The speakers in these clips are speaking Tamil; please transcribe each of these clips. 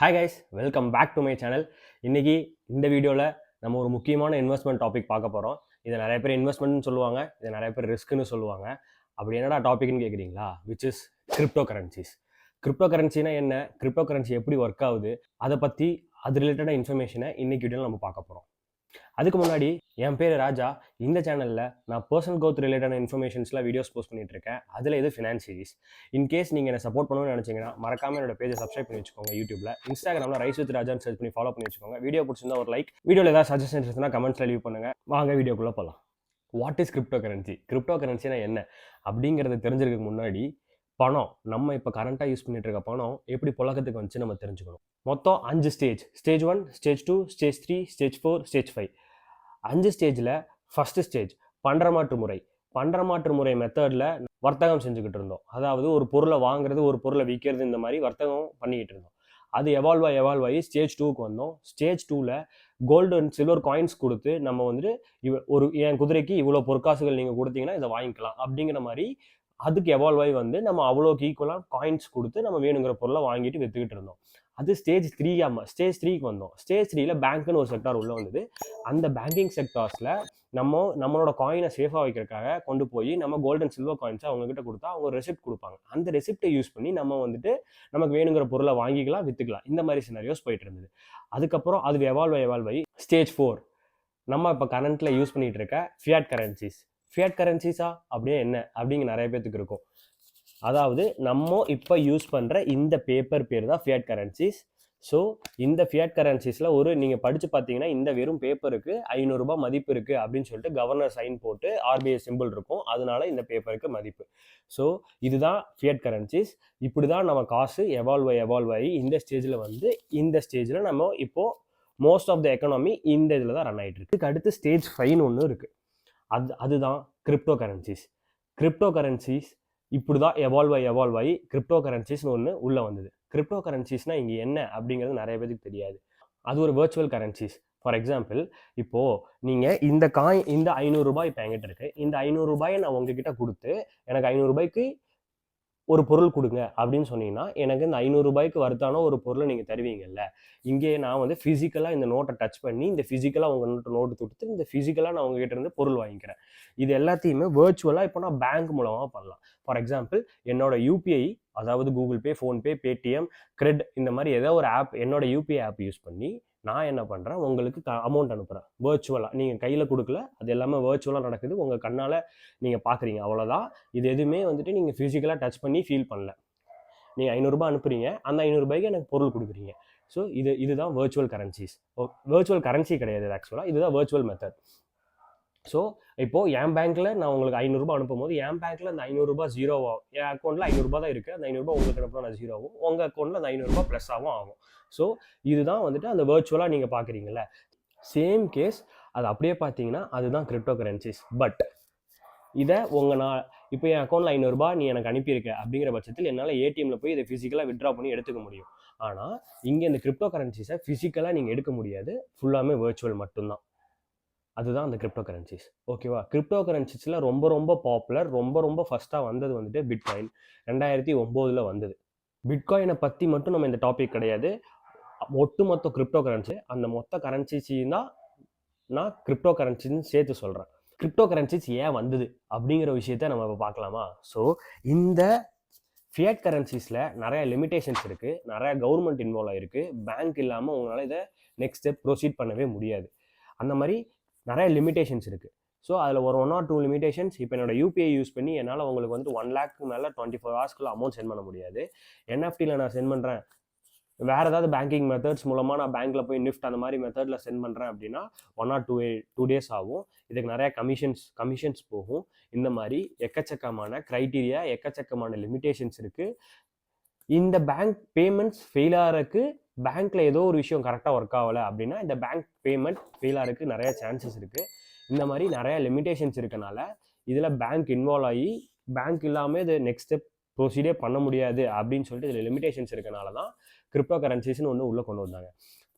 Hi guys, welcome back to my channel. இன்னைக்கு இந்த வீடியோவில் நம்ம ஒரு முக்கியமான இன்வெஸ்ட்மெண்ட் டாபிக் பார்க்க போகிறோம். இதை நிறைய பேர் இன்வெஸ்ட்மெண்ட்னு சொல்லுவாங்க, இதை நிறைய பேர் ரிஸ்க்குன்னு சொல்லுவாங்க. அப்படி என்னடா டாபிக்னு கேட்குறீங்களா? Which is cryptocurrencies. கிரிப்டோ கரன்சினா என்ன, கிரிப்டோ கரன்சி எப்படி ஒர்க் ஆகுது, அதை பற்றி அது ரிலேட்டடாக இன்ஃபர்மேஷனை இன்னைக்கு வீடியோவில் நம்ம பார்க்க போகிறோம். அதுக்கு முன்னாடி என் பேர் ராஜா. இந்த சேனலில் நான் பர்சனல் growth ரிலேட்டடான இன்ஃபர்மேஷன்ஸ்லாம் வீடியோஸ் போஸ்ட் பண்ணிட்டு இருக்கேன். அதில் இது ஃபினான்ஸ் சீரிஸ். இன்கேஸ் நீங்கள் என்ன சப்போர்ட் பண்ணணும்னு நினச்சிங்கன்னா மறக்காம என்னோட பேஜை சப்ஸ்கிரைப் பண்ணி வச்சுக்கோங்க. யூடியூப்ல, இன்ஸ்டாகிராமில் ரைஸ் வித் ராஜான்னு சர்ச் பண்ணி ஃபாலோ பண்ணி வச்சுக்கோங்க. வீடியோ பிடிச்சிருந்தா ஒரு லைக், வீடியோவில் ஏதாவது சஜஷன்ஸ் இருந்தால் கமெண்ட்ஸில் லீவ் பண்ணுங்கள். வாங்க வீடியோக்குள்ளே போகலாம். What is cryptocurrency? கிரிப்டோ கரன்சினா என்ன அப்படிங்கிறத தெரிஞ்சிருக்கிறதுக்கு முன்னாடி பணம், நம்ம இப்போ கரண்ட்டாக யூஸ் பண்ணிட்டு இருக்க பணம் எப்படி புழக்கத்துக்கு வந்துச்சு நம்ம தெரிஞ்சுக்கணும். மொத்தம் 5 stage. Stage 1, stage 2, stage 3, stage 4, stage 5. 5 ஸ்டேஜில் ஃபஸ்ட்டு ஸ்டேஜ் பண்டமாற்று முறை. பண்டமாற்று முறை மெத்தடில் வர்த்தகம் செஞ்சுக்கிட்டு இருந்தோம். அதாவது ஒரு பொருளை வாங்குறது, ஒரு பொருளை விற்கிறது, இந்த மாதிரி வர்த்தகம் பண்ணிக்கிட்டு இருந்தோம். அது எவால்வ் ஆகி ஸ்டேஜ் 2க்கு வந்தோம். ஸ்டேஜ் 2ல் கோல்டு அண்ட் சில்வர் காயின்ஸ் கொடுத்து நம்ம வந்துட்டு ஒரு என் குதிரைக்கு இவ்வளோ பொற்காசுகள் நீங்கள் கொடுத்தீங்கன்னா இதை வாங்கிக்கலாம் அப்படிங்கிற மாதிரி அதுக்கு எவால்வ் ஆகி வந்து நம்ம அவ்வளோக்கு ஈக்குவலாக காயின்ஸ் கொடுத்து நம்ம வேணுங்கிற பொருளை வாங்கிட்டு விற்றுக்கிட்டு இருந்தோம். அது ஸ்டேஜ் 3க்கு வந்தோம். ஸ்டேஜ் 3ல பேங்க்னு ஒரு செக்டார் உள்ள வந்தது. அந்த பேங்கிங் செக்டார்ஸில் நம்மளோட காயினை சேஃபாக வைக்கிறதுக்காக கொண்டு போய் நம்ம கோல்டு அண்ட் சில்வர் காயின்ஸை அவங்ககிட்ட கொடுத்தா அவங்க ரெசிப்ட் கொடுப்பாங்க. அந்த ரெசிப்டை யூஸ் பண்ணி நம்ம வந்துட்டு நமக்கு வேணுங்கிற பொருளை வாங்கிக்கலாம், விற்றுக்கலாம். இந்த மாதிரி சினாரியோஸ் போயிட்டு இருந்தது. அதுக்கப்புறம் அது எவால்வ் ஆகி ஸ்டேஜ் 4 நம்ம இப்போ கரண்ட்டில் யூஸ் பண்ணிட்டு இருக்க ஃபியாட் கரன்சிஸ். ஃபியாட் கரன்சிஸா அப்படியே என்ன அப்படிங்க நிறைய பேத்துக்கு இருக்கும். அதாவது நம்ம இப்போ யூஸ் பண்ணுற இந்த பேப்பர் பேர் தான் ஃபியாட் கரன்சிஸ். ஸோ இந்த ஃபியாட் கரன்சிஸில் நீங்கள் படித்து பார்த்தீங்கன்னா இந்த வெறும் பேப்பருக்கு 500 ரூபாய் மதிப்பு இருக்குது அப்படின்னு சொல்லிட்டு கவர்னர் சைன் போட்டு RBI சிம்பிள் இருக்கும். அதனால இந்த பேப்பருக்கு மதிப்பு. ஸோ இதுதான் ஃபியாட் கரன்சிஸ். இப்படி தான் நம்ம காசு எவால்வ் ஆகி இந்த ஸ்டேஜில் வந்து இந்த ஸ்டேஜில் நம்ம இப்போது மோஸ்ட் ஆஃப் த எக்கனாமி இந்த இதில் தான் ரன் ஆகிட்டு இருக்கு. இதுக்கு அடுத்து ஸ்டேஜ் 5ன்னு ஒன்று இருக்குது. அதுதான் கிரிப்டோ கரன்சிஸ். கிரிப்டோ கரன்சிஸ் இப்படி தான் எவால்வ் ஆகி கிரிப்டோ கரன்சிஸ்னு ஒன்று உள்ளே வந்தது. கிரிப்டோ கரன்சிஸ்னால் இங்கே என்ன அப்படிங்கிறது நிறைய பேருக்கு தெரியாது. அது ஒரு வர்ச்சுவல் கரன்சிஸ். ஃபார் எக்ஸாம்பிள், இப்போது நீங்கள் இந்த 500 ரூபாய் இப்போ என்கிட்ட இருக்கு. இந்த 500 ரூபாயை நான் உங்ககிட்ட கொடுத்து எனக்கு 500 ரூபாய்க்கு ஒரு பொருள் கொடுங்க அப்படின்னு சொன்னீங்கன்னா எனக்கு இந்த 500 ரூபாய்க்கு வருத்தான ஒரு பொருளை நீங்கள் தருவீங்கல்ல. இங்கே நான் வந்து ஃபிசிக்கலாக இந்த நோட்டை டச் பண்ணி இந்த ஃபிசிக்கலாக உங்கள் நோட்டு கொடுத்து இந்த ஃபிசிக்கலாக நான் உங்ககிட்ட இருந்து பொருள் வாங்கிக்கிறேன். இது எல்லாத்தையுமே வேர்ச்சுவலாக இப்போ நான் பேங்க் மூலமாக பண்ணலாம். ஃபார் எக்ஸாம்பிள், என்னோட UPI, அதாவது கூகுள் பே, ஃபோன்பே, பேடிஎம், கிரெட், இந்த மாதிரி ஏதோ ஒரு ஆப், என்னோட UPI ஆப் யூஸ் பண்ணி நான் என்ன பண்ணுறேன், உங்களுக்கு அமௌண்ட் அனுப்புகிறேன் வேர்ச்சுவலாக. நீங்கள் கையில் கொடுக்கல, அது எல்லாமே வேர்ச்சுவலாக நடக்குது, உங்கள் கண்ணால் நீங்கள் பார்க்குறீங்க, அவ்வளோதான். இது எதுவுமே வந்துட்டு நீங்கள் ஃபிசிக்கலாக டச் பண்ணி ஃபீல் பண்ணல. நீங்கள் 500 ரூபாய் அனுப்புறீங்க, அந்த 500 ரூபாய்க்கு எனக்கு பொருள் கொடுக்குறீங்க. ஸோ இதுதான் வேர்ச்சுவல் கரன்சிஸ். வேர்ச்சுவல் கரன்சி கிடையாது ஆக்சுவலாக, இதுதான் வேர்ச்சுவல் மெத்தட். ஸோ இப்போது என் பேங்க்கில் நான் உங்களுக்கு 500 ரூபாய் அனுப்பும் போது என் பேங்க்கில் அந்த 500 ரூபாய் ஜீரோவாகும். என் அக்கௌண்ட்டில் 500 ரூபாய் தான் இருக்குது. அந்த 500 ரூபாய் உங்களுக்கு அனுப்புனா நான் ஜீரோவும், உங்கள் அக்கௌண்ட்டில் அந்த 500 ரூபாய் ப்ளஸ்ஸாகவும் ஆகும். ஸோ இதுதான் வந்துட்டு அந்த வேர்ச்சுவலாக நீங்கள் பார்க்குறீங்களே, சேம் கேஸ். அது அப்படியே பார்த்தீங்கன்னா அதுதான் கிரிப்டோ கரன்சிஸ். பட் இதை நான் இப்போ என் அக்கௌண்ட்டில் 500 ரூபாய் நீ எனக்கு அனுப்பியிருக்க அப்படிங்கிற பட்சத்தில் என்னால் ATMல போய் இதை ஃபிசிக்கலாக வித்ட்ரா பண்ணி எடுத்துக்க முடியும். ஆனால் இங்கே இந்த கிரிப்டோ கரன்சிஸை ஃபிசிக்கலாக நீங்கள் எடுக்க முடியாது, ஃபுல்லாமே வேர்ச்சுவல் மட்டும்தான். அதுதான் அந்த கிரிப்டோ கரன்சிஸ். ஓகேவா? கிரிப்டோ கரன்சிஸில் ரொம்ப பாப்புலர், ரொம்ப ஃபஸ்ட்டாக வந்தது வந்துட்டு பிட்காயின். 2009 வந்தது. பிட்காயினை பற்றி மட்டும் நம்ம இந்த டாபிக் கிடையாது, ஒட்டுமொத்த கிரிப்டோ கரன்சி, அந்த மொத்த கரன்சிஸையும் தான் நான் கிரிப்டோ கரன்சின்னு சேர்த்து சொல்கிறேன். கிரிப்டோ கரன்சிஸ் ஏன் வந்தது அப்படிங்கிற விஷயத்த நம்ம இப்போ பார்க்கலாமா? ஸோ இந்த ஃபியாட் கரன்சிஸில் நிறைய லிமிடேஷன்ஸ் இருக்குது, நிறையா கவர்மெண்ட் இன்வால்வ் ஆகிருக்கு. பேங்க் இல்லாமல் உங்களால் இதை நெக்ஸ்ட் ஸ்டெப் ப்ரொசீட் பண்ணவே முடியாது. அந்த மாதிரி நிறைய லிமிடேஷன்ஸ் இருக்குது. ஸோ அதில் ஒரு 1 or 2 லிமிடேஷன்ஸ். இப்போ என்னோட UPI யூஸ் பண்ணி என்னால் உங்களுக்கு வந்து 1 lakhக்கு மேலே 24 ஹவர்ஸ்க்குள்ள அமௌண்ட் சென்ட் பண்ண முடியாது. NFTயில் நான் சென்ட் பண்ணுறேன், வேறு ஏதாவது பேங்கிங் மெத்தட்ஸ் மூலமாக நான் பேங்க்கில் போய் நிஃப்ட் அந்த மாதிரி மெத்தடில் சென்ட் பண்ணுறேன் அப்படின்னா 1 or 2 days ஆகும். இதுக்கு நிறையா கமிஷன்ஸ் போகும். இந்த மாதிரி எக்கச்சக்கமான க்ரைட்டீரியா, எக்கச்சக்கமான லிமிடேஷன்ஸ் இருக்குது. இந்த பேங்க் பேமெண்ட்ஸ் ஃபெயில் ஆகிறதுக்கு, பேங்க்கில் ஏதோ ஒரு விஷயம் கரெக்டாக ஒர்க் ஆகலை அப்படின்னா இந்த பேங்க் பேமெண்ட் ஃபெயில் ஆகிறதுக்கு நிறைய சான்சஸ் இருக்குது. இந்த மாதிரி நிறைய லிமிடேஷன்ஸ் இருக்கனால இதில் பேங்க் இன்வால்வ் ஆகி பேங்க் இல்லாமல் இது நெக்ஸ்ட் ஸ்டெப் ப்ரொசீடே பண்ண முடியாது அப்படின்னு சொல்லிட்டு இதில் லிமிடேஷன்ஸ் இருக்கனால தான் கிரிப்டோ கரன்சிஸ்னு ஒன்று உள்ளே கொண்டு வந்தாங்க.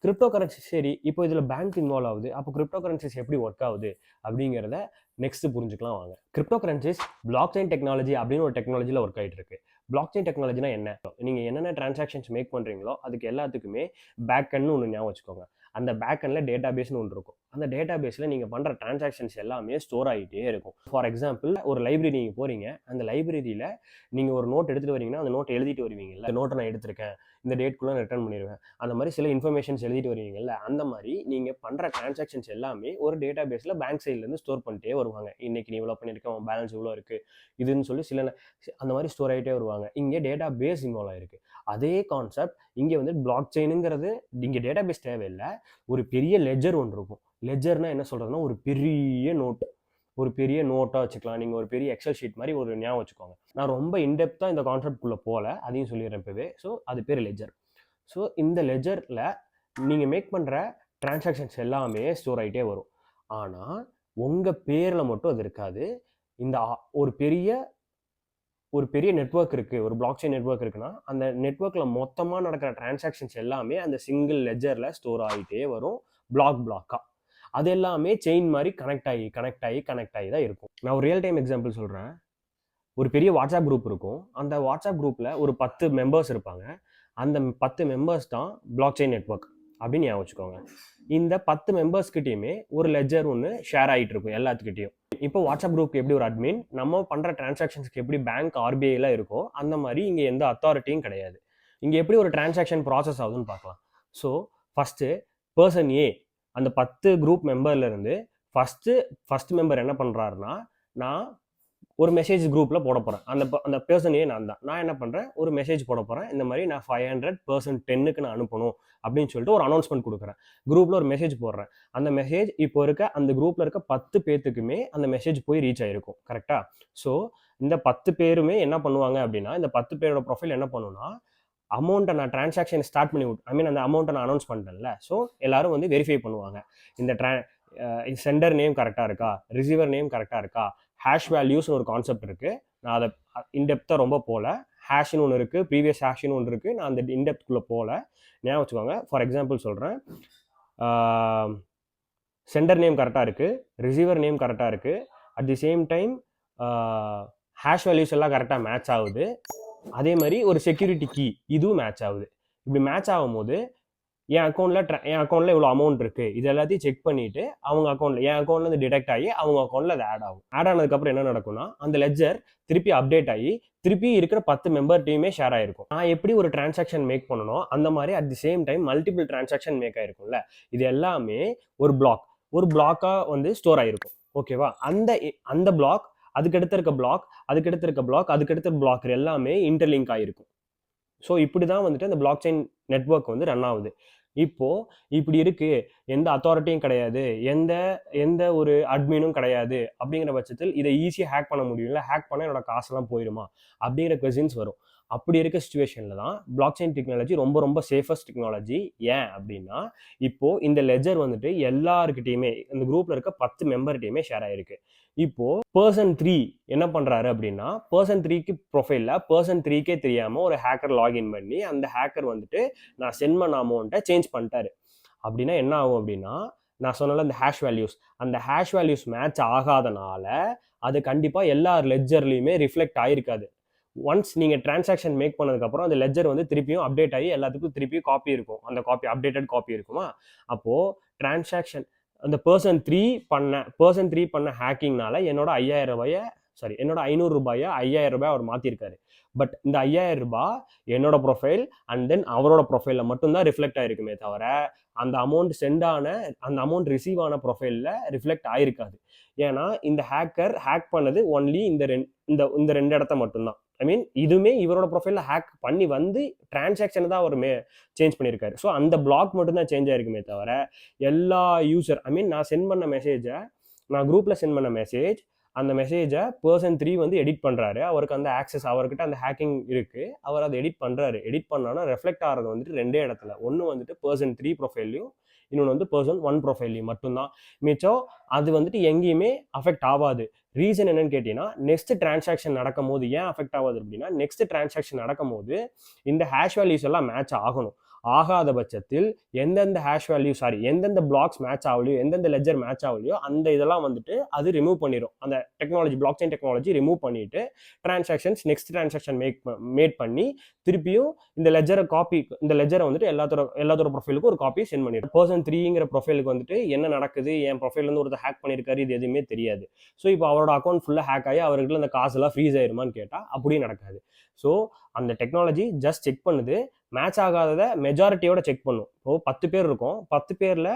கிரிப்டோ கரன்சி சரி, இப்போ இதில் பேங்க் இன்வால்வ் ஆகுது, அப்போ கிரிப்டோ கரன்சிஸ் எப்படி ஒர்க் ஆகுது அப்படிங்கிறத நெக்ஸ்ட் புரிஞ்சுக்கலாம் வாங்க. Crypto currencies block chain technology அப்படின்னு ஒரு டெக்னாலஜியில் ஒர்க் ஆகிட்டு இருக்கு. பிளாக் செயின் டெக்னாலஜினா என்ன? நீங்கள் என்னென்ன டிரான்சாக்ஷன்ஸ் மேக் பண்ணுறீங்களோ அதுக்கு எல்லாத்துக்குமே பேக் எண்ட்னு ஒன்று ஞாபகம் வச்சுக்கோங்க. அந்த பேக் எண்டில் டேட்டா பேஸ்னு ஒன்று இருக்கும். அந்த டேட்டா பேஸில் நீங்கள் பண்ணுற டிரான்சாக்ஷன்ஸ் எல்லாமே ஸ்டோர் ஆகிட்டே இருக்கும். ஃபார் எக்ஸாம்பிள் ஒரு லைப்ரரி நீங்கள் போகிறீங்க, அந்த லைப்ரரியில் நீங்கள் ஒரு நோட் எடுத்துகிட்டு வரீங்கன்னா அந்த நோட் எழுதிட்டு வருவீங்கல்ல, இந்த நோட்டை நான் எடுத்திருக்கேன், இந்த டேட்குள்ளே ரிட்டர்ன் பண்ணிடுவேன், அந்த மாதிரி சில இன்ஃபர்மேஷன்ஸ் எழுதிட்டு வருவீங்கல்ல, அந்த மாதிரி நீங்கள் பண்ணுற டிரான்சாக்ஷன்ஸ் எல்லாமே ஒரு டேட்டா பேஸில் பேங்க் சைட்லேருந்து ஸ்டோர் பண்ணிட்டே வருவாங்க. இன்னைக்கு நீ இவ்வளோ பண்ணியிருக்கேன், உன் பேலன்ஸ் இவ்வளோ இருக்குது இதுன்னு சொல்லி சில அந்த மாதிரி ஸ்டோர் ஆகிட்டே வருவாங்க. இங்கே டேட்டா பேஸ் இன்வால்வ் ஆகிருக்கு. அதே கான்செப்ட் இங்கே வந்து பிளாக் செயினுங்கிறது இங்கே டேட்டா பேஸ் தேவையில்லை, ஒரு பெரிய லெஜர் ஒன்று இருக்கும். லெஜர்னா என்ன சொல்கிறதுனா ஒரு பெரிய நோட், ஒரு பெரிய நோட்டாக வச்சுக்கலாம், நீங்கள் ஒரு பெரிய எக்ஸல் ஷீட் மாதிரி ஒரு ஞாபகம் வச்சுக்கோங்க. நான் ரொம்ப இன்டெப்த்தாக இந்த கான்செப்ட்குள்ளே போகல, அதையும் சொல்லிடுறேன் இப்போவே. ஸோ அது பேர் லெஜர். ஸோ இந்த லெஜரில் நீங்கள் மேக் பண்ணுற டிரான்சாக்ஷன்ஸ் எல்லாமே ஸ்டோர் ஆகிட்டே வரும். ஆனால் உங்கள் பேரில் மட்டும் அது இருக்காது. இந்த ஒரு பெரிய நெட்வொர்க் இருக்குது, ஒரு பிளாக் செயின் நெட்வொர்க் இருக்குன்னா அந்த நெட்வொர்க்கில் மொத்தமாக நடக்கிற டிரான்சாக்ஷன்ஸ் எல்லாமே அந்த சிங்கிள் லெஜரில் ஸ்டோர் ஆகிட்டே வரும் பிளாக்காக. அது எல்லாமே செயின் மாதிரி கனெக்ட் ஆகி தான் இருக்கும். நான் ஒரு ரியல் டைம் எக்ஸாம்பிள் சொல்கிறேன். ஒரு பெரிய வாட்ஸ்அப் குரூப் இருக்கும். அந்த வாட்ஸ்அப் குரூப்பில் ஒரு 10 மெம்பர்ஸ் இருப்பாங்க. அந்த 10 மெம்பர்ஸ் தான் பிளாக் செயின் நெட்வொர்க் அப்படின்னு ஞாபகம் வச்சுக்கோங்க. இந்த 10 மெம்பர்ஸ்கிட்டையுமே ஒரு லெஜர் ஒன்று ஷேர் ஆகிட்டு இருக்கும் எல்லாத்துக்கிட்டையும். இப்போ வாட்ஸ்அப் குரூப் எப்படி ஒரு அட்மின், நம்ம பண்ணுற டிரான்சாக்ஷன்ஸ்க்கு எப்படி பேங்க் ஆர்பிஐல இருக்கோ அந்த மாதிரி இங்கே எந்த அத்தாரிட்டியும் கிடையாது. இங்கே எப்படி ஒரு டிரான்சாக்ஷன் ப்ராசஸ் ஆகுதுன்னு பார்க்கலாம். ஸோ ஃபஸ்ட்டு பர்சன் ஏ அந்த 10 குரூப் மெம்பர்லேருந்து ஃபஸ்ட்டு மெம்பர் என்ன பண்ணுறாருன்னா, நான் ஒரு மெசேஜ் குரூப்பில் போட போகிறேன். அந்த பர்சன் ஏ நான் தான். நான் என்ன பண்ணுறேன், ஒரு மெசேஜ் போட போகிறேன். இந்த மாதிரி நான் 500 பர்சன் 10க்கு நான் அனுப்பணும் அப்படின்னு சொல்லிட்டு ஒரு அனௌன்ஸ்மெண்ட் கொடுக்குறேன். குரூப்பில் ஒரு மெசேஜ் போடுறேன். அந்த மெசேஜ் இப்போ இருக்க அந்த குரூப்பில் இருக்க 10 பேர்த்துக்குமே அந்த மெசேஜ் போய் ரீச் ஆகிருக்கும். கரெக்டாக? ஸோ இந்த 10 பேருமே என்ன பண்ணுவாங்க அப்படின்னா, இந்த 10 பேரோட ப்ரொஃபைல் என்ன பண்ணுன்னா, அமௌண்ட்டை நான் டிரான்சாக்ஷன் ஸ்டார்ட் பண்ணி அந்த அமௌண்ட்டை நான் அனௌன்ஸ் பண்ணிட்டேன்ல, ஸோ எல்லாரும் வந்து வெரிஃபை பண்ணுவாங்க. இந்த சென்டர் நேம் கரெக்டாக இருக்கா, ரிசீவர் நேம் கரெக்டாக இருக்கா, ஹேஷ் வேல்யூஸ்னு ஒரு கான்செப்ட் இருக்குது. நான் அதை இன்டெப்த்தாக ரொம்ப போகல. ஹேஷ்னு ஒன்று இருக்குது, ப்ரீவியஸ் ஹேஷ்னு ஒன்று இருக்குது. நான் அந்த இன்டெப்த்குள்ளே போகல, ஞாபகம் வச்சுக்கோங்க. ஃபார் எக்ஸாம்பிள் சொல்கிறேன், சென்டர் நேம் கரெக்டாக இருக்குது, ரிசீவர் நேம் கரெக்டாக இருக்குது, at the same time hash values எல்லாம் கரெக்டாக மேட்ச் ஆகுது. அதே மாதிரி ஒரு செக்யூரிட்டி கீ இதுவும் மேட்ச் ஆகுது. இப்படி மேட்ச் ஆகும்போது என் அக்கௌண்ட்டில் இவ்வளோ அமௌண்ட் இருக்குது, இது எல்லாத்தையும் செக் பண்ணிவிட்டு அவங்க அக்கௌண்ட்டில் என் அக்கௌண்ட்லேருந்து டிடெக்ட் ஆகி அவங்க அக்கௌண்ட்டில் அது ஆட் ஆகும். ஆட் ஆனதுக்கப்புறம் என்ன நடக்கும்னா, அந்த லெஜர் திருப்பி அப்டேட் ஆகி திருப்பி இருக்கிற 10 மெம்பர்ட்டையுமே ஷேர் ஆகிருக்கும். நான் எப்படி ஒரு டிரான்சாக்ஷன் மேக் பண்ணணும் அந்த மாதிரி at the same time multiple transaction make ஆகிருக்கும்ல. இது எல்லாமே ஒரு பிளாக்காக வந்து ஸ்டோர் ஆகிருக்கும். ஓகேவா? அந்த பிளாக், அதுக்கடுத்து இருக்க பிளாக் எல்லாமே இன்டர்லிங்க் ஆகிருக்கும். ஸோ இப்படி தான் வந்துட்டு அந்த பிளாக் செயின் நெட்வொர்க் வந்து ரன் ஆகுது. இப்போது இப்படி இருக்குது, எந்த அத்தாரிட்டியும் கிடையாது, எந்த ஒரு அட்மினும் கிடையாது அப்படிங்கிற பட்சத்தில் இதை ஈஸியாக ஹேக் பண்ண முடியும்ல, ஹேக் பண்ண என்னோட காசெல்லாம் போயிடுமா அப்படிங்கிற கொஸ்டின்ஸ் வரும். அப்படி இருக்க சுச்சுவேஷனில் தான் பிளாக் செயின் டெக்னாலஜி ரொம்ப ரொம்ப சேஃபஸ்ட் டெக்னாலஜி. ஏன் அப்படின்னா, இப்போது இந்த லெஜர் வந்துட்டு எல்லாருக்கிட்டையுமே இந்த குரூப்பில் இருக்க 10 மெம்பர்கிட்டையுமே ஷேர் ஆகிருக்கு. இப்போது பர்சன் 3 என்ன பண்ணுறாரு அப்படின்னா, பர்சன் 3க்கு ப்ரொஃபைலில் பர்சன் 3க்கே தெரியாமல் ஒரு ஹேக்கர் லாகின் பண்ணி அந்த ஹேக்கர் வந்துட்டு நான் சென்ட் பண்ண அமௌண்ட்டை சேஞ்ச் பண்ணிட்டாரு. அப்படின்னா என்ன ஆகும் அப்படின்னா, நான் சொன்னால அந்த ஹேஷ் வேல்யூஸ் மேட்ச் ஆகாதனால அது கண்டிப்பாக எல்லா லெஜர்லையுமே ரிஃப்ளெக்ட் ஆகிருக்காது. ஒன்ஸ் நீங்கள் டிரான்சாக்ஷன் மேக் பண்ணதுக்கப்புறம் அந்த லெஜர் வந்து திருப்பியும் அப்டேட் ஆகி எல்லாத்துக்கும் திருப்பியும் காப்பி இருக்கும். அந்த அப்டேட்டட் காப்பி இருக்குமா? அப்போது டிரான்சாக்ஷன் அந்த பர்சன் 3 பண்ண ஹேக்கிங்னால என்னோட 500 ரூபாயை 5000 ரூபாய் அவர் மாற்றிருக்காரு. பட் இந்த 5000 ரூபாய் என்னோட ப்ரொஃபைல் அண்ட் தென் அவரோட ப்ரொஃபைலில் மட்டும்தான் ரிஃப்ளெக்ட் ஆகிருக்குமே தவிர அந்த அமௌண்ட் ரிசீவ் ஆன ப்ரொஃபைலில் ரிஃப்ளெக்ட் ஆகிருக்காது. ஏன்னா இந்த ஹேக்கர் ஹேக் பண்ணது ஒன்லி இந்த ரெண்டு இடத்த மட்டும்தான். ஐ மீன் இதுவுமே இவரோட ப்ரொஃபைலில் ஹேக் பண்ணி வந்து டிரான்சாக்ஷனை தான் அவர் சேஞ்ச் பண்ணியிருக்காரு. ஸோ அந்த பிளாக் மட்டும்தான் சேஞ்ச் ஆகிருக்குமே தவிர எல்லா யூசர் நான் குரூப்பில் சென்ட் பண்ண மெசேஜ் அந்த மெசேஜை பர்சன் 3 வந்து எடிட் பண்ணுறாரு. அவருக்கு அந்த ஆக்சஸ், அவர்கிட்ட அந்த ஹேக்கிங் இருக்குது, அவர் அதை எடிட் பண்ணுறாரு. எடிட் பண்ணாலும் ரெஃப்ளெக்ட் ஆகிறது வந்துட்டு ரெண்டே இடத்துல. ஒன்று வந்துட்டு பர்சன் 3 ப்ரொஃபைல்லையும், இன்னொன்று வந்து பர்சன் 1 ப்ரொஃபைல்லையும் மட்டும்தான். மிச்சம் அது வந்துட்டு எங்கேயுமே அஃபெக்ட் ஆகாது. ரீசன் என்னன்னு கேட்டீங்கன்னா, நெக்ஸ்ட் டிரான்சாக்ஷன் நடக்கும் போது ஏன் அஃபெக்ட் ஆகாது அப்படின்னா, நெக்ஸ்ட் டிரான்சாக்ஷன் நடக்கும் போது இந்த ஹேஷ் வேல்யூஸ் எல்லாம் மேட்ச் ஆகணும். ஆகாத பட்சத்தில் எந்தெந்த பிளாக்ஸ் மேட்ச் ஆகலையோ எந்தெந்த லெஜர் மேட்ச் ஆகலையோ அந்த இதெல்லாம் வந்துட்டு அது ரிமூவ் பண்ணிடும். அந்த technology block chain technology remove பண்ணிட்டு நெக்ஸ்ட் டிரான்சாக்ஷன் மேட் பண்ணி திருப்பியும் இந்த லெஜரை வந்துட்டு எல்லாத்தோட ப்ரொஃபைலுக்கு ஒரு காப்பி சென்ட் பண்ணிடும். பர்சன் 3ங்கிற ப்ரொஃபைலுக்கு வந்துட்டு என்ன நடக்குது, என் ப்ரொஃபைல் வந்து ஒருத்தர் ஹேக் பண்ணியிருக்காரு, இது எதுவுமே தெரியாது. ஸோ இப்போ அவரோட அக்கௌண்ட் ஃபுல்லாக ஹேக் ஆகி அவருக்கு அந்த காசுலாம் ஃப்ரீஸ் ஆயிருமான்னு கேட்டால் அப்படியும் நடக்காது. ஸோ அந்த டெக்னாலஜி ஜஸ்ட் செக் பண்ணுது, மேட்ச் ஆகாததை மெஜாரிட்டியோட செக் பண்ணும். இப்போ 10 பேர் இருக்கும், 10 பேர்ல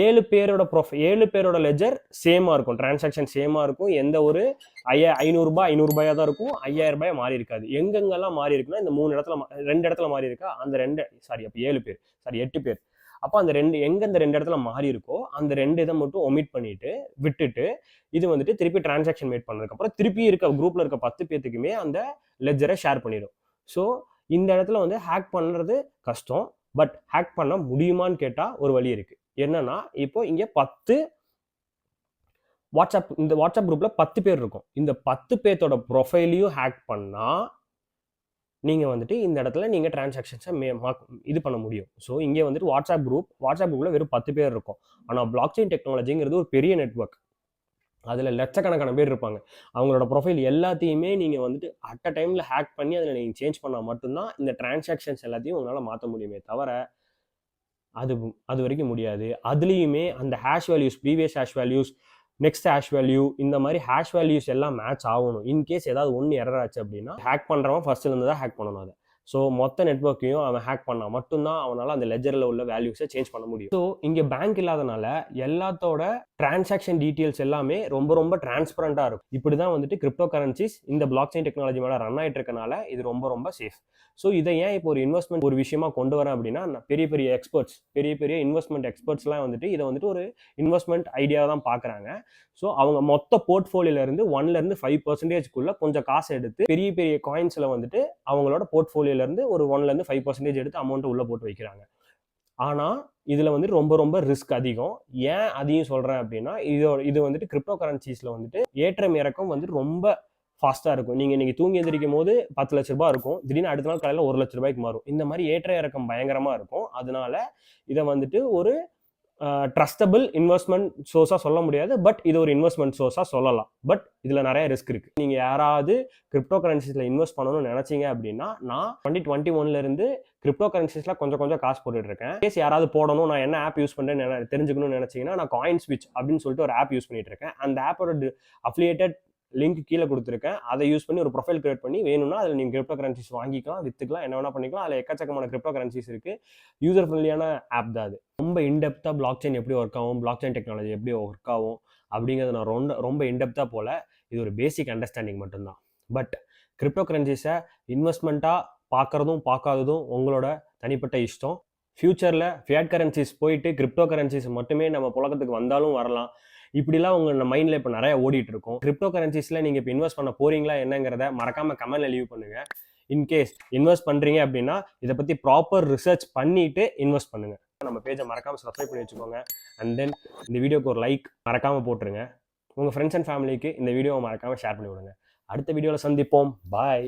7 பேரோட லெஜர் சேமா இருக்கும், டிரான்சாக்ஷன் சேமா இருக்கும். எந்த ஒரு 500 தான் இருக்கும், 5000 ரூபாய் மாறி இருக்காது. எங்கெங்கெல்லாம் மாறி இருக்குன்னா இந்த 2 இடத்துல மாறி இருக்கா, அந்த 8 பேர். அப்போ அந்த இந்த 2 இடத்துல மாறி இருக்கோ அந்த 2 இதை மட்டும் விட்டுட்டு இது வந்துட்டு திருப்பி டிரான்சாக்ஷன் மேட் பண்ணதுக்கு அப்புறம் திருப்பி குரூப்ல இருக்க 10 பேத்துக்குமே அந்த லெஜரை ஷேர் பண்ணிடும். ஸோ இந்த இடத்துல வந்து ஹேக் பண்றது கஷ்டம், பட் ஹேக் பண்ண முடியுமான்னு கேட்டா ஒரு வழி இருக்கு. என்னன்னா, இப்போ இங்க இந்த வாட்ஸ்அப் குரூப்ல 10 பேர் இருக்கும். இந்த 10 பேர்த்தோட ப்ரொஃபைலையும் ஹேக் பண்ணா நீங்க வந்துட்டு இந்த இடத்துல நீங்க டிரான்சாக்ஷன்ஸை இது பண்ண முடியும். ஸோ இங்கே வந்துட்டு வாட்ஸ்அப் குரூப்ல வெறும் 10 பேர் இருக்கும். ஆனால் பிளாக் செயின் டெக்னாலஜிங்கிறது ஒரு பெரிய நெட்வொர்க். அதில் லட்சக்கணக்கான பேர் இருப்பாங்க. அவங்களோட ப்ரொஃபைல் எல்லாத்தையுமே நீங்கள் வந்துட்டு அட் அ டைமில் ஹேக் பண்ணி அதில் நீங்கள் சேஞ்ச் பண்ணால் மட்டும்தான் இந்த டிரான்சாக்ஷன்ஸ் எல்லாத்தையும் உங்களால் மாற்ற முடியுமே தவிர அது வரைக்கும் முடியாது. அதுலேயுமே அந்த previous hash values, next hash value, இந்த மாதிரி ஹேஷ் வேல்யூஸ் எல்லாம் மேட்ச் ஆகணும். இன்கேஸ் ஏதாவது ஒன்று எரர் ஆச்சு அப்படின்னா ஹேக் பண்ணுறவன் ஃபர்ஸ்ட்லேருந்து தான் ஹேக் பண்ணணும் அதை. ஸோ மொத்த நெட்வொர்க்கையும் அவன் ஹேக் பண்ணால் மட்டும்தான் அவனால் அந்த லெஜரில் உள்ள வேல்யூஸை சேஞ்ச் பண்ண முடியும். ஸோ இங்கே பேங்க் இல்லாதனால எல்லாத்தோட டிரான்சாக்ஷன் டீட்டெயில்ஸ் எல்லாமே ரொம்ப ரொம்ப டிரான்ஸ்பரண்டாக இருக்கும். இப்படி தான் வந்துட்டு கிரிப்டோ கரன்சிஸ் இந்த பிளாக் செயின் டெக்னாலஜி மேலே ரன் ஆகிட்டு இருக்கனால இது ரொம்ப ரொம்ப சேஃப். ஸோ இதை ஏன் இப்போ ஒரு விஷயமா கொண்டு வரேன் அப்படின்னா, பெரிய இன்வெஸ்ட்மெண்ட் எக்ஸ்பர்ட்ஸ்லாம் வந்துட்டு இதை வந்துட்டு ஒரு இன்வெஸ்ட்மெண்ட் ஐடியாவை தான் பார்க்குறாங்க. ஸோ அவங்க மொத்த போர்ட்ஃபோலியோலேருந்து 1% 5% கொஞ்சம் காசு எடுத்து பெரிய காயின்ஸில் வந்துட்டு அவங்களோட போர்ட்ஃபோலியோலேருந்து ஒரு 1% 5% எடுத்து அமௌண்ட்டை உள்ளே போட்டு வைக்கிறாங்க. ஆனால் இதில் வந்துட்டு ரொம்ப ரொம்ப ரிஸ்க் அதிகம். ஏன் அதையும் சொல்கிறேன் அப்படின்னா, இது வந்துட்டு கிரிப்டோ கரன்சிஸில் வந்துட்டு ஏற்றம் இறக்கம் வந்துட்டு ரொம்ப ஃபாஸ்ட்டாக இருக்கும். நீங்கள் இன்னைக்கு தூங்கி எந்திரிக்கும் போது 10 லட்ச ரூபாய் இருக்கும், திடீர்னு அடுத்த நாள் காலையில் 1 லட்ச ரூபாய்க்கு மாறும். இந்த மாதிரி ஏற்ற இறக்கம் பயங்கரமாக இருக்கும். அதனால இதை வந்துட்டு ஒரு ட்ரஸ்டபிள் இன்வெஸ்ட்மெண்ட் சோர்ஸாக சொல்ல முடியாது, பட் இது ஒரு இன்வெஸ்ட்மெண்ட் சோர்ஸாக சொல்லலாம். பட் இதில் நிறைய ரிஸ்க் இருக்குது. நீங்கள் யாராவது கிரிப்டோ கரன்சிஸில் இன்வெஸ்ட் பண்ணணும்னு நினச்சிங்க அப்படின்னா, நான் 2021 கிரிப்டோ கரன்சிஸில் கொஞ்சம் காசு போட்டுட்டு இருக்கேன். கேஸ் யாராவது போடணும், நான் என்ன ஆப் யூஸ் பண்ணுறேன்னு தெரிஞ்சுக்கணும்னு நினச்சிங்கன்னா, நான் காயின் ஸ்விட்ச் அப்படின்னு சொல்லிட்டு ஒரு ஆப் யூஸ் பண்ணிட்டு இருக்கேன். அந்த ஆப்போட அஃபிலியேட்டட் லிங்க் கீழே கொடுத்துருக்கேன். அதை யூஸ் பண்ணி ஒரு ப்ரொஃபைல் கிரியேட் பண்ணி வேணும்னா அதில் நீங்கள் கிரிப்டோ கரன்சிஸ் வாங்கிக்கலாம், வித்துக்கலாம், என்ன வேணா பண்ணிக்கலாம். அதில் எக்கச்சக்கமான கிரிப்டோ கரன்சிஸ் இருக்குது. யூசர் ஃப்ரெண்ட்லியான ஆப் தான் அது. ரொம்ப இன்டெப்த்தாக பிளாக் செயின் எப்படி ஒர்க் ஆகும், பிளாக் செயின் டெக்னாலஜி எப்படி ஒர்க் ஆகும் அப்படிங்கிறது நான் ரொம்ப இன்டெப்த்தாக போல. இது ஒரு பேசிக் அண்டர்ஸ்டாண்டிங் மட்டும்தான். பட் கிரிப்டோ கரன்சிஸை இன்வெஸ்ட்மெண்ட்டாக பார்க்காததும் உங்களோட தனிப்பட்ட இஷ்டம். ஃபியூச்சரில் ஃபியாட் கரன்சிஸ் போயிட்டு கிரிப்டோ கரன்சிஸ் மட்டுமே நம்ம புழக்கத்துக்கு வந்தாலும் வரலாம். இப்படிலாம் உங்கள் மைண்டில் இப்போ நிறைய ஓடிட்டு இருக்கும். கிரிப்டோ கரன்சிஸில் நீங்கள் இப்போ இன்வெஸ்ட் பண்ண போறீங்களா என்னங்கிறத மறக்காமல் கமெண்ட்ல லீவ் பண்ணுங்கள். இன்கேஸ் இன்வெஸ்ட் பண்ணுறீங்க அப்படின்னா இதை பற்றி ப்ராப்பர் ரிசர்ச் பண்ணிட்டு இன்வெஸ்ட் பண்ணுங்க. நம்ம பேஜை மறக்காமல் சப்ஸ்கிரைப் பண்ணி வச்சுக்கோங்க. அண்ட் தென் இந்த வீடியோக்கு ஒரு லைக் மறக்காமல் போட்டுருங்க. உங்கள் ஃப்ரெண்ட்ஸ் அண்ட் ஃபேமிலிக்கு இந்த வீடியோவை மறக்காமல் ஷேர் பண்ணி விடுங்க. அடுத்த வீடியோவில் சந்திப்போம். பாய்.